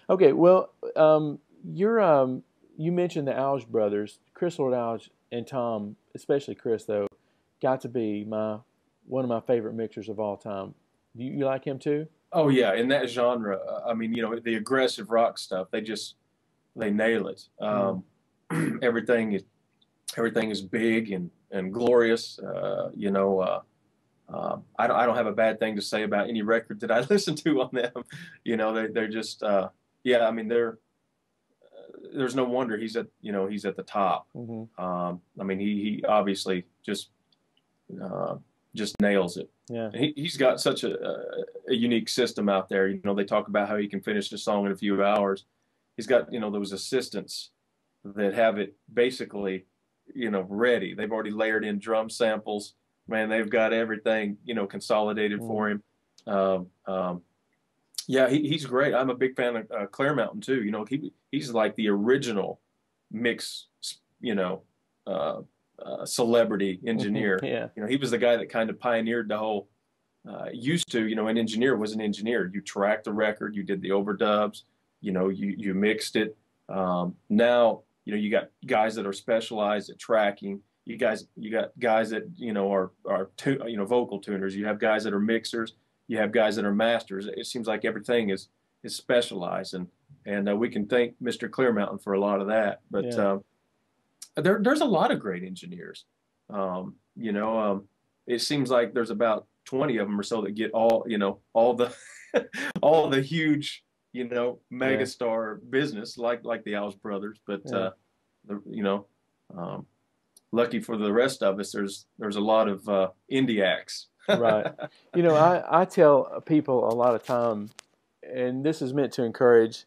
Okay, well, you mentioned the Alge brothers, Chris Lord Alge and Tom, especially Chris though, got to be my one of my favorite mixers of all time. You like him too? Oh yeah, in that genre, I mean, the aggressive rock stuff, they nail it. Mm. Everything is everything is big and glorious. I don't have a bad thing to say about any record that I listen to on them. They're just yeah. I mean, there's no wonder he's at the top. Hmm. I mean, he obviously uh, just nails it. Yeah, He's got such a unique system out there. They talk about how he can finish the song in a few hours. He's got those assistants that have it basically ready. They've already layered in drum samples. Man, they've got everything consolidated mm. for him. Um, um, yeah, he's great. I'm a big fan of Claire Mountain too. He's like the original mix, you know, uh, celebrity engineer. Yeah, He was the guy that kind of pioneered the whole. Used to, an engineer was an engineer. You tracked the record, you did the overdubs, you mixed it. Now, you got guys that are specialized at tracking. You got guys that vocal tuners. You have guys that are mixers. You have guys that are masters. It seems like everything is specialized, and we can thank Mr. Clearmountain for a lot of that. But yeah, there's a lot of great engineers. It seems like there's about 20 of them or so that get all the all the huge yeah, megastar business like the Owls brothers. But yeah. the, you know um, lucky for the rest of us, there's a lot of indie acts. Right. I tell people a lot of time, and this is meant to encourage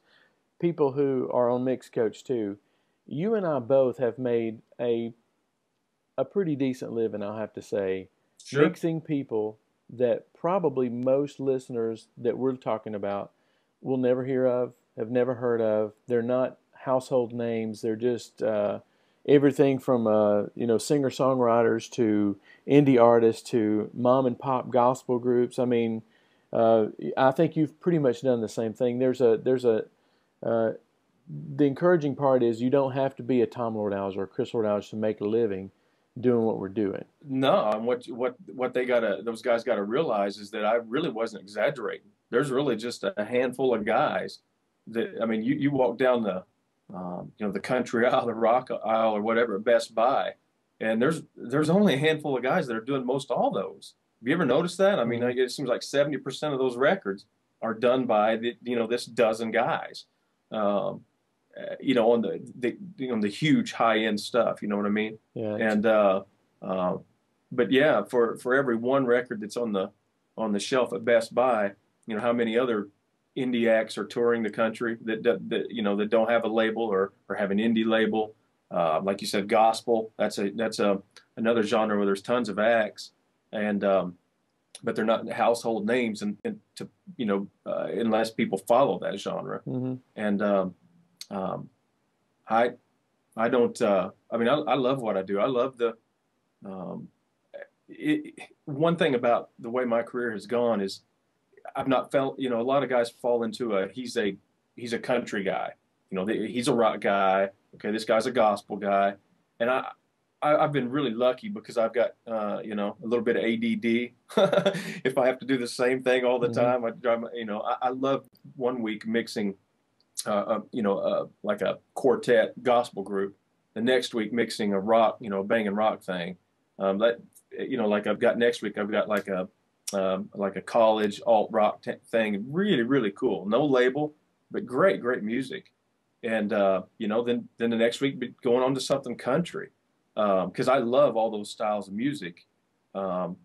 people who are on Mixed Coach too. You and I both have made a pretty decent living, I'll have to say, Sure. mixing people that probably most listeners that we're talking about will never hear of, have never heard of. They're not household names. They're just everything from singer songwriters to indie artists to mom and pop gospel groups. I mean, I think you've pretty much done the same thing. There's a uh, the encouraging part is you don't have to be a Tom Lord Alge or a Chris Lord Alge to make a living doing what we're doing. No, and what those guys gotta realize is that I really wasn't exaggerating. There's really just a handful of guys that, I mean, you walk down the country aisle, the rock aisle, or whatever at Best Buy, and there's only a handful of guys that are doing most all those. Have you ever noticed that? I mean, Mm-hmm. like, it seems like 70% of those records are done by this dozen guys. Um, on the huge high end stuff. You know what I mean? Yeah, And uh, but yeah, for every one record that's on the shelf at Best Buy, how many other indie acts are touring the country that don't have a label or have an indie label. Like you said, gospel. That's a another genre where there's tons of acts, and but they're not household names, and to unless people follow that genre. mm-hmm. And um, I I don't. I mean, I love what I do. I love the. Um, One thing about the way my career has gone is I've not felt. A lot of guys fall into he's a country guy. He's a rock guy. Okay, this guy's a gospel guy, and I've been really lucky because I've got a little bit of ADD. If I have to do the same thing all the Mm-hmm. time, I love one week mixing like a quartet gospel group. The next week mixing a rock, banging rock thing. That like I've got next week, I've got like a college alt rock thing. Really, really cool. No label, but great, great music. And then the next week be going on to something country, because I love all those styles of music. And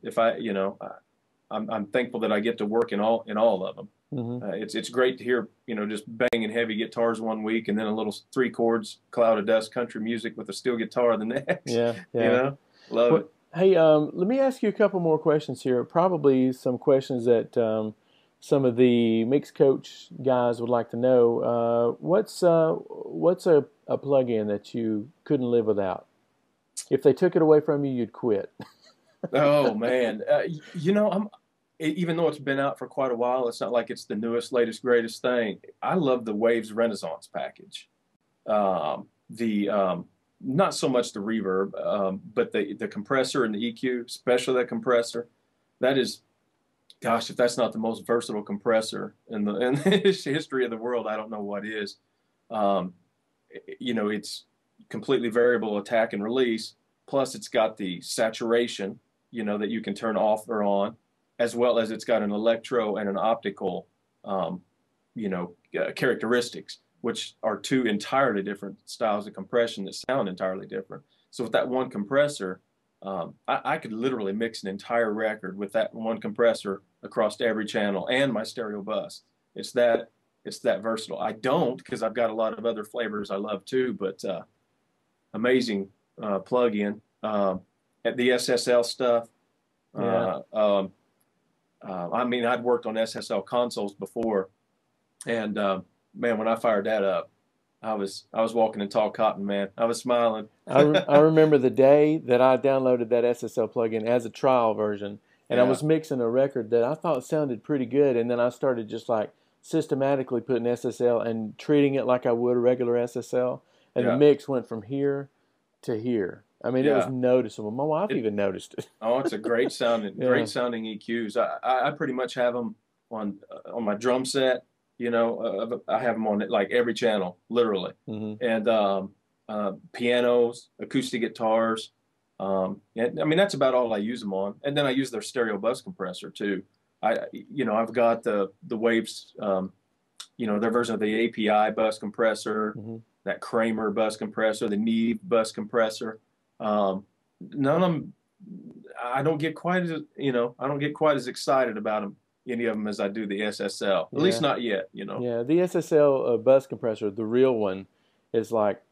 if I'm thankful that I get to work in all of them. Mm-hmm. It's great to hear just banging heavy guitars one week and then a little three chords cloud of dust country music with a steel guitar the next. Yeah, you yeah. know, Love Well, it. hey, let me ask you a couple more questions here. Probably some questions that some of the mixed coach guys would like to know. What's a plug-in that you couldn't live without? If they took it away from you, you'd quit. Oh man, I'm even though it's been out for quite a while, it's not like it's the newest, latest, greatest thing. I love the Waves Renaissance package. The Not so much the reverb, but the compressor and the EQ, especially that compressor. That is, gosh, if that's not the most versatile compressor in the history of the world, I don't know what is. Um, it's completely variable attack and release. Plus, it's got the saturation, that you can turn off or on, as well as it's got an electro and an optical, characteristics, which are two entirely different styles of compression that sound entirely different. So with that one compressor, I could literally mix an entire record with that one compressor across every channel and my stereo bus. It's that versatile. I don't, because I've got a lot of other flavors I love too, but amazing plug-in. At the SSL stuff, Yeah. I mean, I'd worked on SSL consoles before, and man, when I fired that up, I was walking in tall cotton, man. I was smiling. I remember the day that I downloaded that SSL plugin as a trial version, and I Yeah, was mixing a record that I thought sounded pretty good, and then I started just like systematically putting SSL and treating it like I would a regular SSL, and the yeah, mix went from here to here. I mean, it was yeah. noticeable. My wife It even noticed it. Oh, it's a Yeah. great sounding EQs. I pretty much have them on my drum set. I have them on like every channel, literally, Hmm. and pianos, acoustic guitars. I mean, that's about all I use them on. And then I use their stereo bus compressor too. I've got the Waves, their version of the API bus compressor, Hmm. that Kramer bus compressor, the Neve bus compressor. Um, None of them, I don't get quite as, I don't get quite as excited about them, any of them, as I do the SSL. At least Yeah. not yet. Yeah. The SSL bus compressor, the real one, is like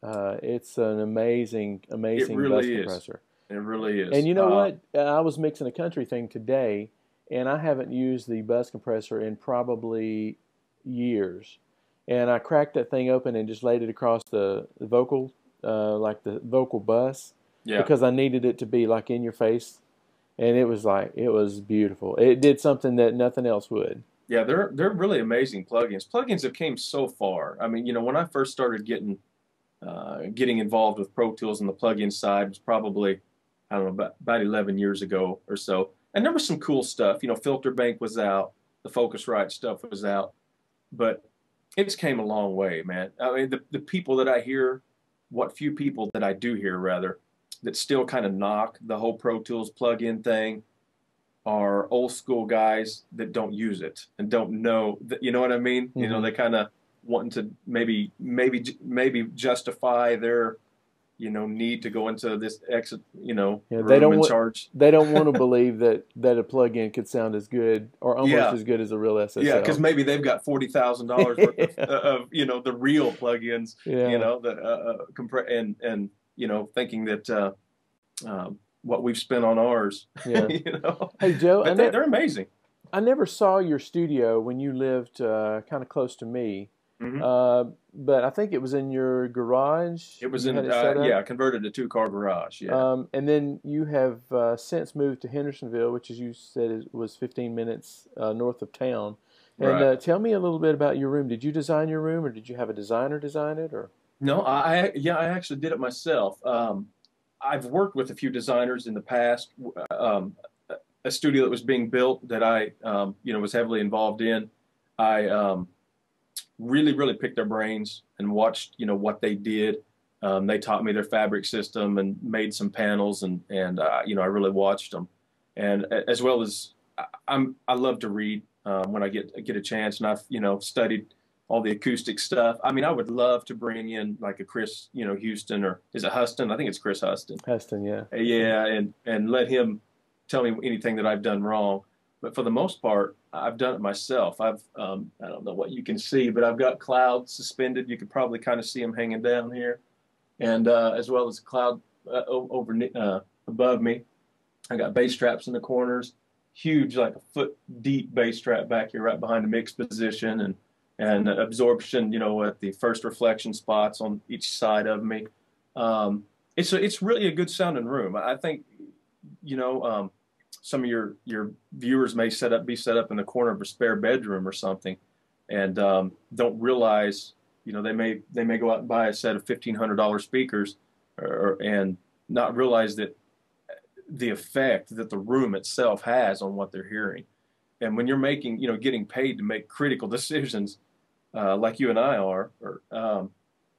it's an amazing, It amazing bus really is. compressor. It really And is. you know what? I was mixing a country thing today, and I haven't used the bus compressor in probably years. And I cracked that thing open and just laid it across the vocal, like the vocal bus, Yeah. because I needed it to be like in your face. And it was beautiful. It did something that nothing else would. Yeah, they're really amazing plugins. Plugins have came so far. I mean, when I first started getting involved with Pro Tools on the plugin side, it was probably, I don't know, about 11 years ago or so. And there was some cool stuff. Filter Bank was out, the Focusrite stuff was out, but it's came a long way, man. I mean, the people that I hear, what few people that I do hear rather, that still kind of knock the whole Pro Tools plugin thing are old school guys that don't use it and don't know that, you know what I mean? Hmm. They kind of wanting to maybe justify their, need to go into this exit, Yeah, room and charge. they don't want to believe that a plug-in could sound as good or almost Yeah, as good as a real yeah, because SSL. maybe they've got $40,000 worth of the real plugins, Yeah, that and thinking that what we've spent on ours, yeah. Hey Joe, but they're amazing. I never saw your studio when you lived kind of close to me, Hmm. but I think it was in your garage. It was You had in, it set up, yeah, converted to two-car garage. Yeah, and then you have since moved to Hendersonville, which, as you said, was 15 minutes north of town. And right. tell me a little bit about your room. Did you design your room, or did you have a designer design it, or? No, yeah, I actually did it myself. I've worked with a few designers in the past. A studio that was being built that I, was heavily involved in. I really, really picked their brains and watched, what they did. They taught me their fabric system and made some panels, and I really watched them. And as well as I love to read when I get a chance, and I've, studied all the acoustic stuff. I mean, I would love to bring in like a Chris, Houston, or is it Huston? I think it's Chris Huston. Heston, yeah. Yeah, and let him tell me anything that I've done wrong. But for the most part, I've done it myself. I don't know what you can see, but I've got clouds suspended. You could probably kind of see them hanging down here, and as well as a cloud over above me. I got bass traps in the corners, huge, like a foot deep bass trap back here, right behind the mix position, and absorption, at the first reflection spots on each side of me. It's really a good sounding room. I think, you know, um, some of your viewers may be set up in the corner of a spare bedroom or something, and don't realize, they may go out and buy a set of $1,500 speakers, and not realize that the effect that the room itself has on what they're hearing. And when you're making, getting paid to make critical decisions, like you and I are,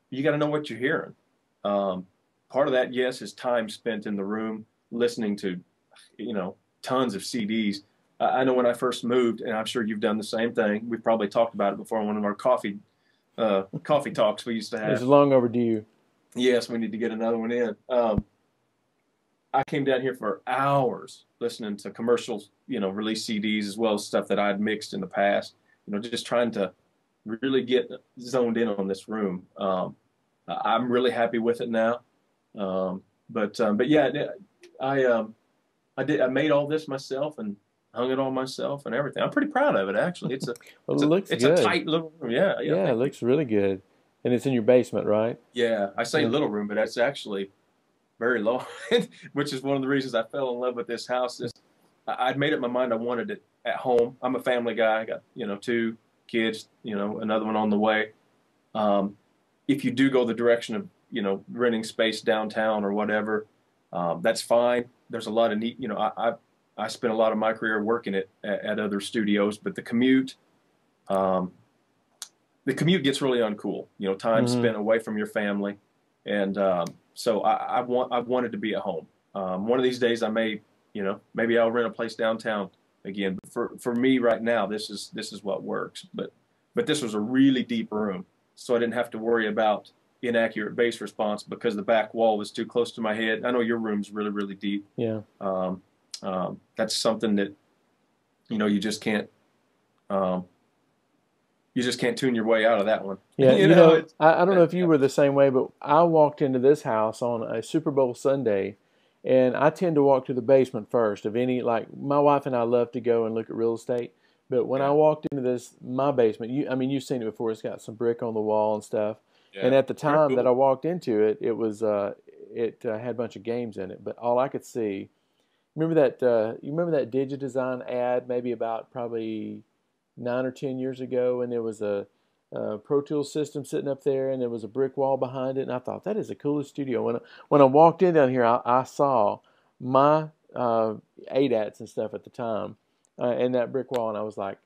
you got to know what you're hearing. Part of that, yes, is time spent in the room listening to, tons of CDs. I know when I first moved, and I'm sure you've done the same thing. We've probably talked about it before on one of our coffee talks we used to have. It's long overdue. Yes, we need to get another one in. I came down here for hours listening to commercials, release CDs, as well as stuff that I'd mixed in the past, just trying to really get zoned in on this room. I'm really happy with it now. But yeah, I made all this myself and hung it on myself and everything. I'm pretty proud of it, actually. Well, it looks it's good. a tight little room. Yeah. Yeah, it looks really good. And it's in your basement, right? Yeah, I say little room, but that's actually very low, which is one of the reasons I fell in love with this house. I'd made up my mind I wanted it at home. I'm a family guy. I got, 2 kids, another one on the way. If you do go the direction of, renting space downtown or whatever, that's fine. There's a lot of neat, I spent a lot of my career working at other studios, but the commute gets really uncool, time spent away from your family. And so I've wanted to be at home. One of these days I may, maybe I'll rent a place downtown again. But for me right now, this is what works. But this was a really deep room, so I didn't have to worry about inaccurate bass response because the back wall was too close to my head. I know your room's really, really deep. Yeah. That's something that, you just can't tune your way out of that one. Yeah, I don't know if you were the same way, but I walked into this house on a Super Bowl Sunday, and I tend to walk to the basement first of any, like my wife and I love to go and look at real estate. But when I walked into my basement, you've seen it before. It's got some brick on the wall and stuff. Yeah, and at the time that I walked into it, it was it had a bunch of games in it. But all I could see, remember that you remember that Digidesign ad maybe about probably 9 or 10 years ago, and there was a Pro Tools system sitting up there, and there was a brick wall behind it, and I thought that is the coolest studio. When I walked in down here, I saw my ADATs and stuff at the time, and that brick wall, and I was like,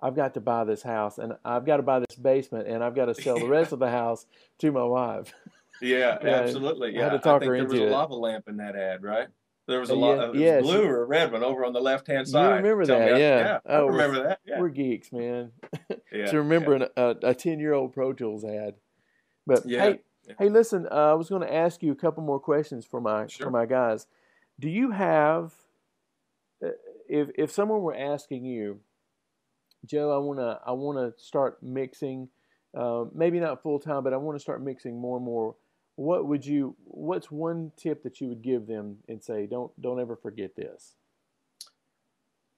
I've got to buy this house, and I've got to buy this basement, and I've got to sell the rest of the house to my wife. Yeah, absolutely. Yeah, I had to talk her there into was it. a lava lamp in that ad, right? There was a lot of blue or a red one over on the left-hand side. You remember that, yeah. I remember that. Yeah. We're geeks, man. To remember a 10-year-old Pro Tools ad. But hey, listen, I was going to ask you a couple more questions for my guys. Do you have, if someone were asking you, Joe, I wanna start mixing, maybe not full time, but I want to start mixing more and more. What's one tip that you would give them and say, don't ever forget this?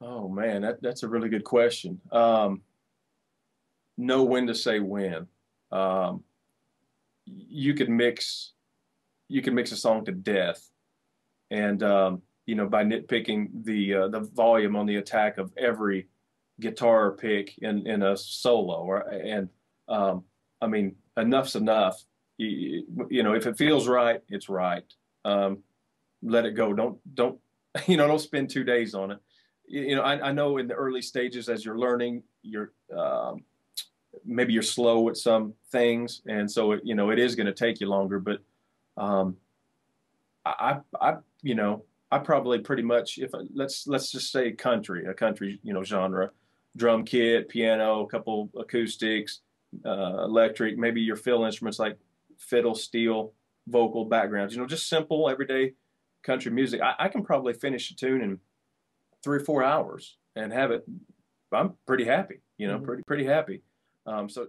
Oh man, that's a really good question. Know when to say when. You could mix a song to death, and by nitpicking the volume on the attack of every guitar pick in a solo, and enough's enough. If it feels right, it's right. Let it go. Don't spend 2 days on it. I know in the early stages as you're learning, maybe you're slow at some things, and so it is going to take you longer. But I probably pretty much, let's just say a country genre, drum kit, piano, a couple acoustics, electric, maybe your fill instruments like fiddle, steel, vocal backgrounds, just simple everyday country music. I can probably finish a tune in 3 or 4 hours and have it. I'm pretty happy, pretty happy. So